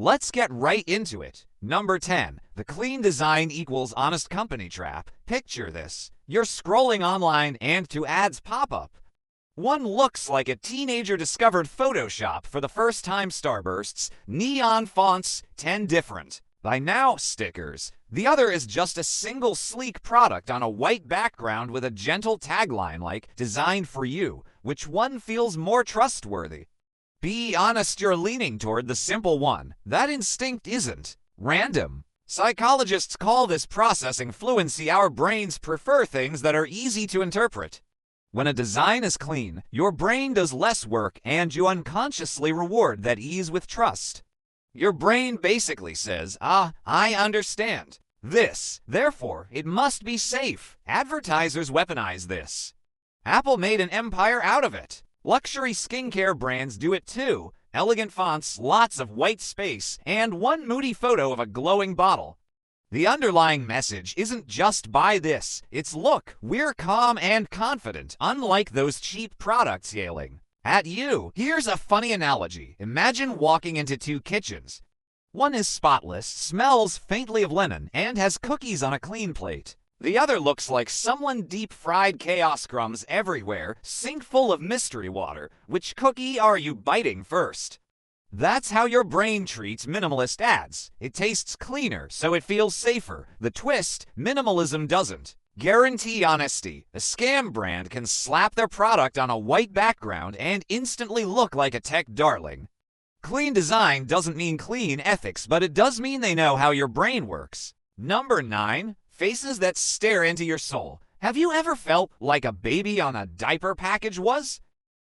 Let's get right into it. Number 10. The clean design equals honest company trap. Picture this. You're scrolling online and two ads pop up. One looks like a teenager discovered Photoshop for the first time. Starbursts, neon fonts, 10 different "Buy Now" stickers. The other is just a single sleek product on a white background with a gentle tagline like "Designed for You." Which one feels more trustworthy? Be honest, you're leaning toward the simple one. That instinct isn't random. Psychologists call this processing fluency. Our brains prefer things that are easy to interpret. When a design is clean, your brain does less work and you unconsciously reward that ease with trust. Your brain basically says, I understand this, therefore it must be safe. Advertisers weaponize this. Apple made an empire out of it. Luxury skincare brands do it too. Elegant fonts, lots of white space, and one moody photo of a glowing bottle. The underlying message isn't just "buy this," it's "look, we're calm and confident, unlike those cheap products yelling at you." Here's a funny analogy. Imagine walking into two kitchens. One is spotless, smells faintly of linen, and has cookies on a clean plate. The other looks like someone deep-fried chaos crumbs everywhere, sink full of mystery water. Which cookie are you biting first? That's how your brain treats minimalist ads. It tastes cleaner, so it feels safer. The twist: minimalism doesn't guarantee honesty. A scam brand can slap their product on a white background and instantly look like a tech darling. Clean design doesn't mean clean ethics, but it does mean they know how your brain works. Number 9. Faces that stare into your soul. Have you ever felt like a baby on a diaper package was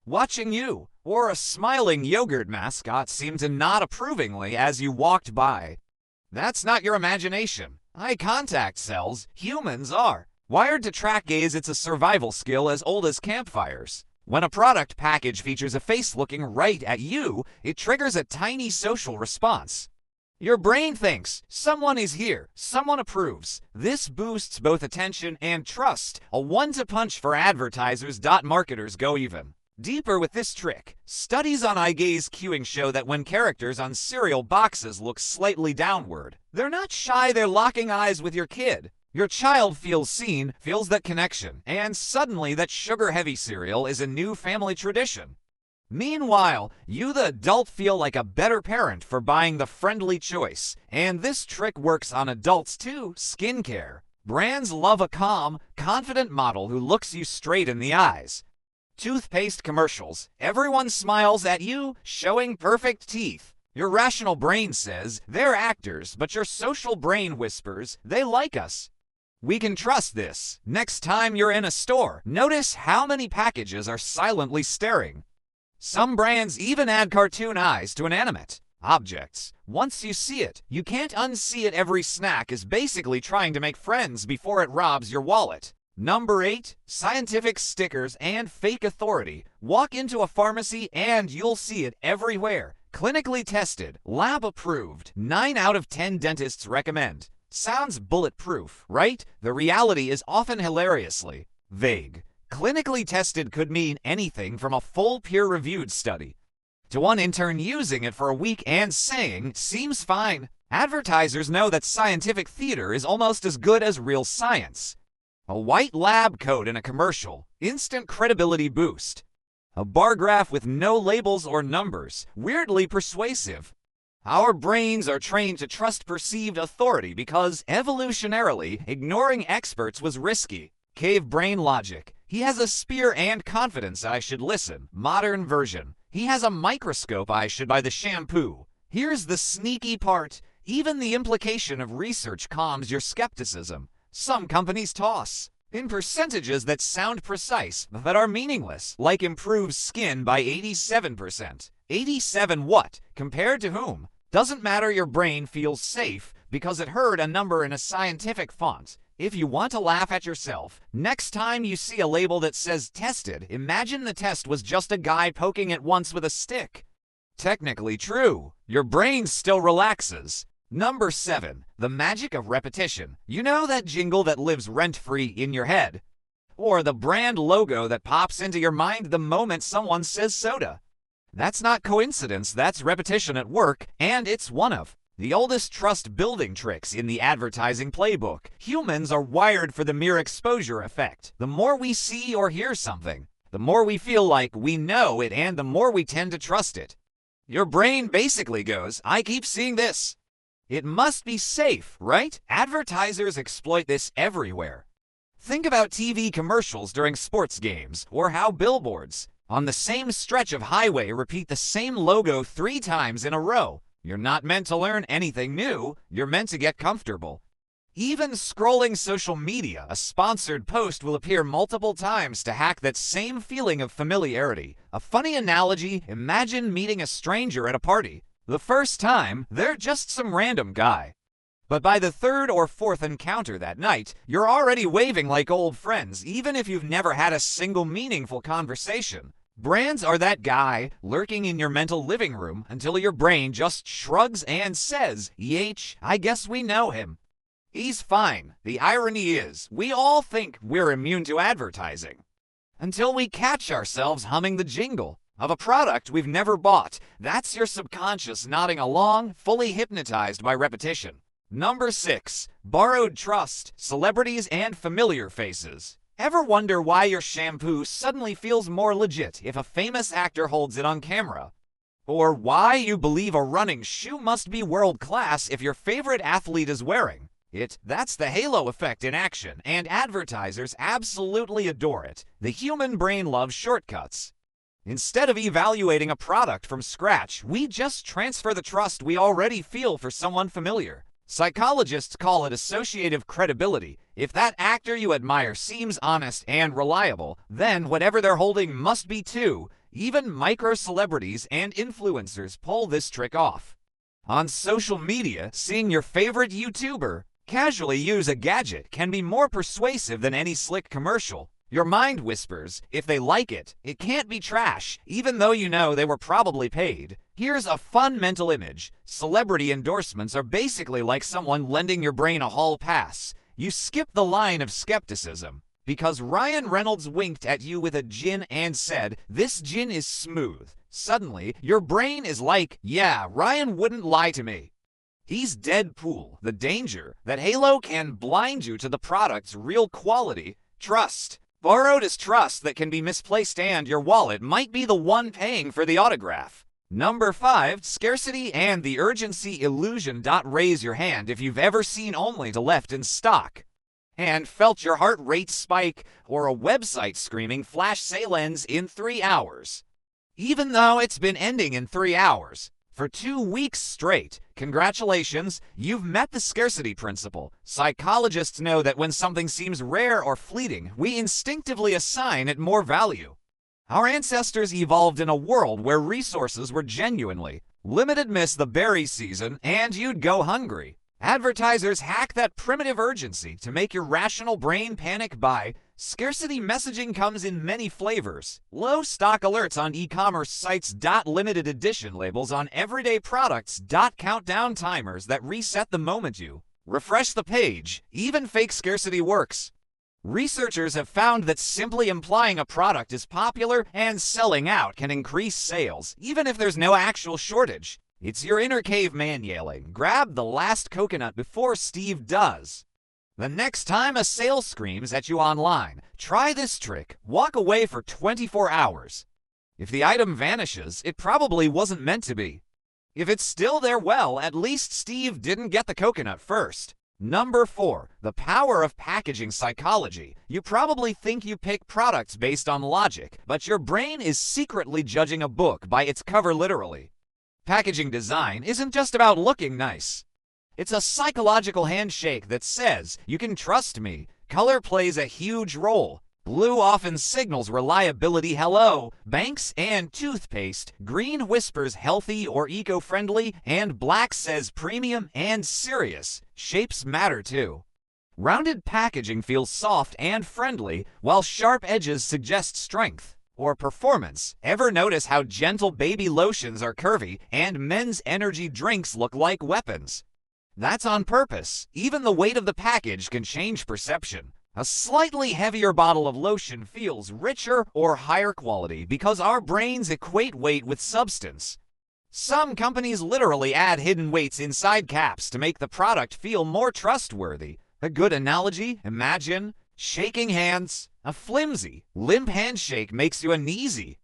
watching you, or a smiling yogurt mascot seemed to nod approvingly as you walked by? That's not your imagination. Eye contact cells, humans are wired to track gaze. It's a survival skill as old as campfires. When a product package features a face looking right at you, it triggers a tiny social response. Your brain thinks, someone is here, someone approves. This boosts both attention and trust, a one-two punch for advertisers. Marketers go even deeper with this trick. Studies on eye gaze cueing show that when characters on cereal boxes look slightly downward, they're not shy, they're locking eyes with your kid. Your child feels seen, feels that connection, and suddenly that sugar-heavy cereal is a new family tradition. Meanwhile, you the adult feel like a better parent for buying the friendly choice. And this trick works on adults too. Skincare. Brands love a calm, confident model who looks you straight in the eyes. Toothpaste commercials. Everyone smiles at you, showing perfect teeth. Your rational brain says, they're actors, but your social brain whispers, they like us. We can trust this. Next time you're in a store, notice how many packages are silently staring. Some brands even add cartoon eyes to inanimate objects. Once you see it, you can't unsee it. Every snack is basically trying to make friends before it robs your wallet. Number 8. Scientific stickers and fake authority. Walk into a pharmacy and you'll see it everywhere. Clinically tested, lab approved, 9 out of 10 dentists recommend. Sounds bulletproof, right? The reality is often hilariously vague. Clinically tested could mean anything from a full peer-reviewed study to one intern using it for a week and saying, seems fine. Advertisers know that scientific theater is almost as good as real science. A white lab coat in a commercial, instant credibility boost. A bar graph with no labels or numbers, weirdly persuasive. Our brains are trained to trust perceived authority because, evolutionarily, ignoring experts was risky. Cave brain logic. He has a spear and confidence, I should listen. Modern version. He has a microscope, I should buy the shampoo. Here's the sneaky part. Even the implication of research calms your skepticism. Some companies toss in percentages that sound precise but are meaningless, like improves skin by 87%. 87 what? Compared to whom? Doesn't matter. Your brain feels safe because it heard a number in a scientific font. If you want to laugh at yourself, next time you see a label that says tested, imagine the test was just a guy poking it once with a stick. Technically true. Your brain still relaxes. Number 7. The magic of repetition. You know that jingle that lives rent-free in your head? Or the brand logo that pops into your mind the moment someone says soda? That's not coincidence, that's repetition at work, and it's one of the oldest trust-building tricks in the advertising playbook. Humans are wired for the mere exposure effect. The more we see or hear something, the more we feel like we know it, and the more we tend to trust it. Your brain basically goes, I keep seeing this. It must be safe, right? Advertisers exploit this everywhere. Think about TV commercials during sports games, or how billboards on the same stretch of highway repeat the same logo 3 times in a row. You're not meant to learn anything new, you're meant to get comfortable. Even scrolling social media, a sponsored post will appear multiple times to hack that same feeling of familiarity. A funny analogy, imagine meeting a stranger at a party. The first time, they're just some random guy. But by the 3rd or 4th encounter that night, you're already waving like old friends, even if you've never had a single meaningful conversation. Brands are that guy lurking in your mental living room until your brain just shrugs and says, "Yeesh, I guess we know him. He's fine." The irony is, we all think we're immune to advertising until we catch ourselves humming the jingle of a product we've never bought. That's your subconscious nodding along, fully hypnotized by repetition. Number 6. Borrowed trust, celebrities and familiar faces. Ever wonder why your shampoo suddenly feels more legit if a famous actor holds it on camera? Or why you believe a running shoe must be world class if your favorite athlete is wearing it? That's the halo effect in action, and advertisers absolutely adore it. The human brain loves shortcuts. Instead of evaluating a product from scratch, we just transfer the trust we already feel for someone familiar. Psychologists call it associative credibility. If that actor you admire seems honest and reliable, then whatever they're holding must be too. Even micro-celebrities and influencers pull this trick off. On social media, seeing your favorite YouTuber casually use a gadget can be more persuasive than any slick commercial. Your mind whispers, if they like it, it can't be trash, even though you know they were probably paid. Here's a fun mental image. Celebrity endorsements are basically like someone lending your brain a hall pass. You skip the line of skepticism because Ryan Reynolds winked at you with a gin and said, "This gin is smooth." Suddenly, your brain is like, yeah, Ryan wouldn't lie to me. He's Deadpool. The danger that halo can blind you to the product's real quality. Trust. Borrowed is trust that can be misplaced, and your wallet might be the one paying for the autograph. Number 5. Scarcity and the urgency illusion. Raise your hand if you've ever seen only to left in stock and felt your heart rate spike, or a website screaming flash sale ends in 3 hours. Even though it's been ending in 3 hours for 2 weeks straight, congratulations, you've met the scarcity principle. Psychologists know that when something seems rare or fleeting, we instinctively assign it more value. Our ancestors evolved in a world where resources were genuinely limited. Miss the berry season, and you'd go hungry. Advertisers hack that primitive urgency to make your rational brain panic buy. Scarcity messaging comes in many flavors. Low stock alerts on e-commerce sites. Limited edition labels on everyday products. Countdown timers that reset the moment you refresh the page. Even fake scarcity works. Researchers have found that simply implying a product is popular and selling out can increase sales, even if there's no actual shortage. It's your inner caveman yelling, "Grab the last coconut before Steve does." The next time a sale screams at you online, try this trick. Walk away for 24 hours. If the item vanishes, it probably wasn't meant to be. If it's still there, well, at least Steve didn't get the coconut first. Number 4. The power of packaging psychology. You probably think you pick products based on logic, but your brain is secretly judging a book by its cover literally. Packaging design isn't just about looking nice. It's a psychological handshake that says, you can trust me. Color plays a huge role. Blue often signals reliability, hello, banks and toothpaste. Green whispers healthy or eco-friendly, and black says premium and serious. Shapes matter too. Rounded packaging feels soft and friendly, while sharp edges suggest strength or performance. Ever notice how gentle baby lotions are curvy and men's energy drinks look like weapons? That's on purpose. Even the weight of the package can change perception. A slightly heavier bottle of lotion feels richer or higher quality because our brains equate weight with substance. Some companies literally add hidden weights inside caps to make the product feel more trustworthy. A good analogy? Imagine shaking hands. A flimsy, limp handshake makes you uneasy.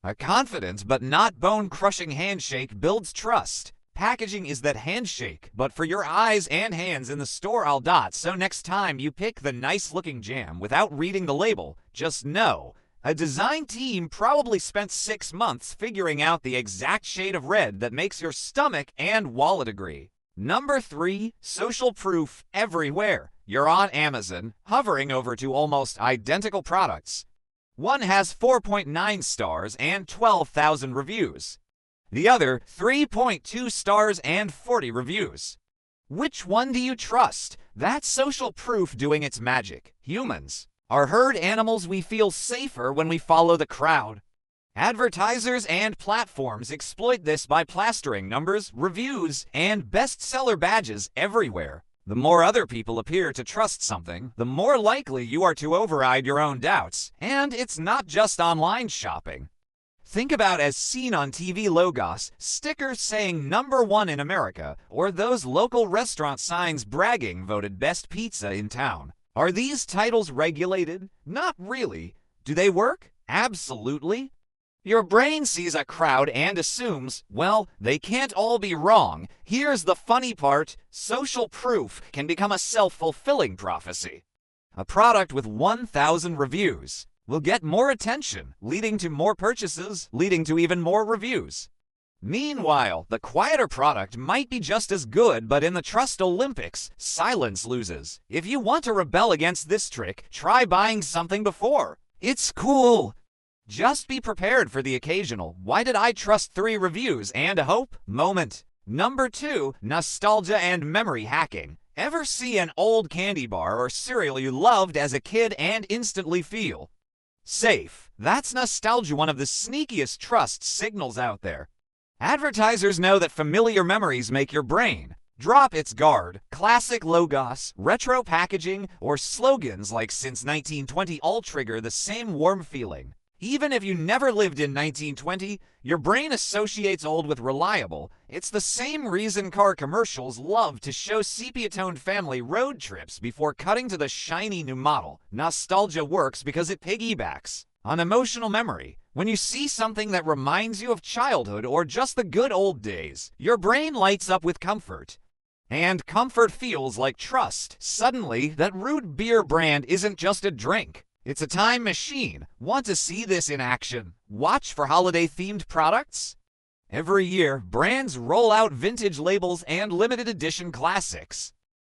A confident but not bone-crushing handshake builds trust. Packaging is that handshake, but for your eyes and hands in the store. So next time you pick the nice-looking jam without reading the label, just know a design team probably spent 6 months figuring out the exact shade of red that makes your stomach and wallet agree. Number 3, social proof everywhere. You're on Amazon, hovering over two almost identical products. One has 4.9 stars and 12,000 reviews. The other, 3.2 stars and 40 reviews. Which one do you trust? That's social proof doing its magic. Humans are herd animals. We feel safer when we follow the crowd. Advertisers and platforms exploit this by plastering numbers, reviews, and bestseller badges everywhere. The more other people appear to trust something, the more likely you are to override your own doubts. And it's not just online shopping. Think about as seen on TV logos, stickers saying #1 in America, or those local restaurant signs bragging voted best pizza in town. Are these titles regulated? Not really. Do they work? Absolutely. Your brain sees a crowd and assumes, well, they can't all be wrong. Here's the funny part. Social proof can become a self-fulfilling prophecy. A product with 1,000 reviews will get more attention, leading to more purchases, leading to even more reviews. Meanwhile, the quieter product might be just as good, but in the trust Olympics, silence loses. If you want to rebel against this trick, try buying something before. It's cool. Just be prepared for the occasional "why did I trust 3 reviews and a hope" moment. Number 2, nostalgia and memory hacking. Ever see an old candy bar or cereal you loved as a kid and instantly feel safe? That's nostalgia, one of the sneakiest trust signals out there. Advertisers know that familiar memories make your brain drop its guard. Classic logos, retro packaging, or slogans like "since 1920" all trigger the same warm feeling. Even if you never lived in 1920, your brain associates old with reliable. It's the same reason car commercials love to show sepia-toned family road trips before cutting to the shiny new model. Nostalgia works because it piggybacks on emotional memory. When you see something that reminds you of childhood or just the good old days, your brain lights up with comfort. And comfort feels like trust. Suddenly, that root beer brand isn't just a drink. It's a time machine. Want to see this in action? Watch for holiday-themed products. Every year, brands roll out vintage labels and limited edition classics.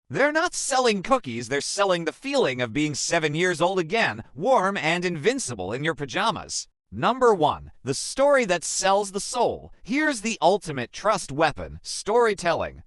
They're not selling cookies, they're selling the feeling of being 7 years old again, warm and invincible in your pajamas. Number 1, the story that sells the soul. Here's the ultimate trust weapon: storytelling.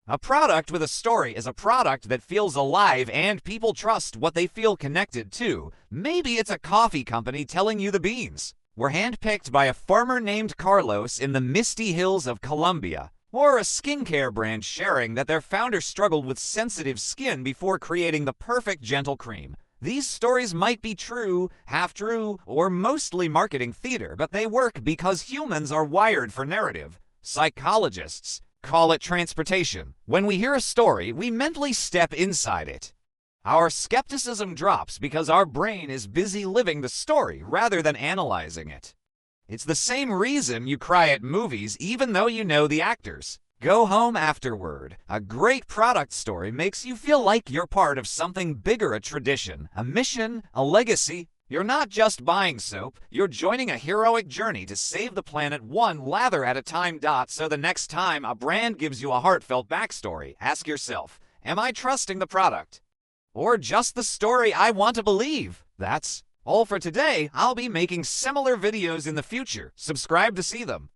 A product with a story is a product that feels alive and people trust what they feel connected to. Maybe it's a coffee company telling you the beans were handpicked by a farmer named Carlos in the misty hills of Colombia, or a skincare brand sharing that their founder struggled with sensitive skin before creating the perfect gentle cream. These stories might be true, half-true, or mostly marketing theater, but they work because humans are wired for narrative. Psychologists call it transportation. When we hear a story, we mentally step inside it. Our skepticism drops because our brain is busy living the story rather than analyzing it. It's the same reason you cry at movies even though you know the actors. Go home afterward. A great product story makes you feel like you're part of something bigger, a tradition, a mission, a legacy. You're not just buying soap, you're joining a heroic journey to save the planet one lather at a time. So the next time a brand gives you a heartfelt backstory, ask yourself, am I trusting the product? Or just the story I want to believe? That's all for today. I'll be making similar videos in the future. Subscribe to see them.